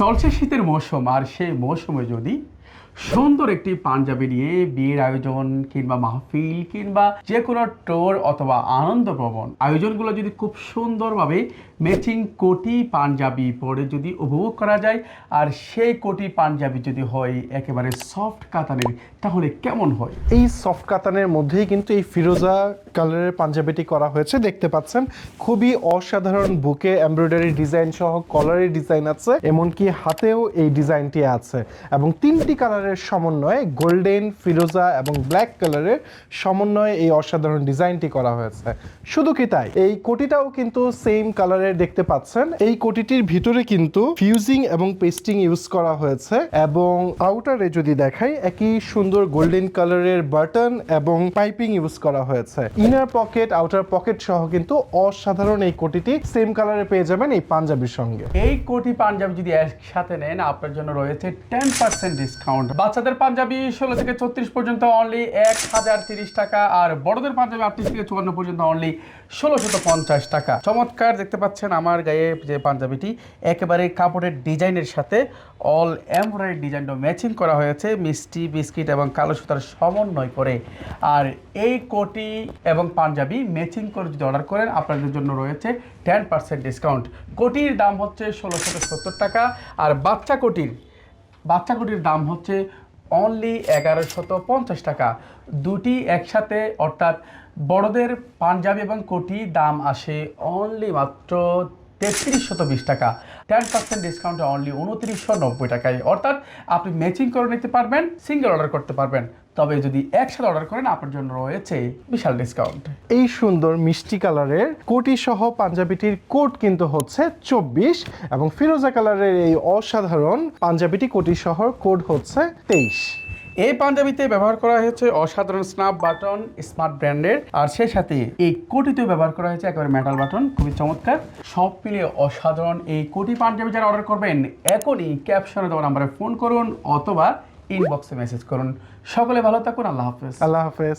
চলছে শীতের মৌসুম, আর সেই মৌসুমে যদি সুন্দর একটি পাঞ্জাবি নিয়ে বিয়ের আয়োজন কিংবা মাহফিল কিংবা যে কোনো টোর অথবা আনন্দ ভ্রমণ আয়োজনগুলো যদি খুব সুন্দরভাবে ম্যাচিং কোটি পাঞ্জাবি পরে যদি উপভোগ করা যায়, আর সেই কোটি পাঞ্জাবি যদি হয় একেবারে সফট কাতানের, তাহলে কেমন হয়? এই সফট কাতানের মধ্যেই কিন্তু এই ফিরোজা কালারের পাঞ্জাবিটি করা হয়েছে। দেখতে পাচ্ছেন খুবই অসাধারণ বুকে এমব্রয়ডারি ডিজাইন সহ কলারের ডিজাইন আছে, এমনকি হাতেও এই ডিজাইনটি আছে এবং তিনটি কালারের সমন্বয়ে গোল্ডেন, ফিরোজা এবং ব্ল্যাক কালারের সমন্বয়ে এই অসাধারণ ডিজাইনটি করা হয়েছে। শুধু কি তাই, এই কোটিটাও কিন্তু সেম কালারের দেখতে পাচ্ছেন। এই কোটিটির ভিতরে কিন্তু ফিউজিং এবং পেস্টিং ইউজ করা হয়েছে এবং আউটারে যদি দেখাই একই সুন্দর গোল্ডেন কালারের বাটন এবং পাইপিং ইউজ করা হয়েছে। ইনার পকেট, আউটার পকেট সহ কিন্তু অসাধারণ এই কোটিটি সেম কালারে পেয়ে যাবেন এই পাঞ্জাবির সঙ্গে। এই কোটি পাঞ্জাবি যদি একসাথে নেন, আপনার জন্য রয়েছে 10% ডিসকাউন্ট। বাচ্চাদের পাঞ্জাবি 16 থেকে 34 পর্যন্ত অনলি 1030 টাকা, আর বড়দের পাঞ্জাবি 38 থেকে 54 পর্যন্ত অনলি 1650 টাকা। চমৎকার দেখতে পাচ্ছেন আমার গায়ে যে পাঞ্জাবিটি, একেবারে কাপড়ের ডিজাইনের সাথে অল এমব্রয়ডারি ডিজাইনটা ম্যাচিং করা হয়েছে মিষ্টি বিস্কিট এবং কালো সুতার সমন্বয় করে। আর এই কোটি এবং পাঞ্জাবি ম্যাচিং করে যদি অর্ডার করেন, আপনাদের জন্য রয়েছে 10% ডিসকাউন্ট। কোটির দাম হচ্ছে 1670 টাকা, আর বাচ্চা কোটির দাম হচ্ছে অনলি 1150 টাকা। দুটি একসাথে অর্থাৎ বড়দের পাঞ্জাবি এবং কোটি দাম আসে অনলি মাত্র 3320 টাকা। 10% ডিসকাউন্টে অনলি 2990 টাকায়, অর্থাৎ আপনি ম্যাচিং করে নিতে পারবেন, সিঙ্গেল অর্ডার করতে পারবেন। তবে যদি একসাথে অর্ডার করেন, আপনার জন্য রয়েছে বিশাল ডিসকাউন্ট। এই সুন্দর মিষ্টি কালারের কোটি সহ পাঞ্জাবিটির কোড কিন্তু হচ্ছে 24 এবং ফিরোজা কালারের এই অসাধারণ পাঞ্জাবিটি কোটি সহ কোড হচ্ছে 23। এই পাঞ্জাবিতে ব্যবহার করা হয়েছে অসাধারণ স্ন্যাপ বাটন স্মার্ট ব্র্যান্ডের, আর সেই সাথে এই কোটিতেও ব্যবহার করা হয়েছে একেবারে মেটাল বাটন, খুবই চমৎকার। সব মিলিয়ে অসাধারণ এই কোটি পাঞ্জাবি যারা অর্ডার করবেন, এখনই ক্যাপশনে দেওয়া নাম্বারে ফোন করুন অথবা ইনবক্সে মেসেজ করুন। সকলে ভালো থাকুন। আল্লাহ হাফেজ। আল্লাহ হাফেজ।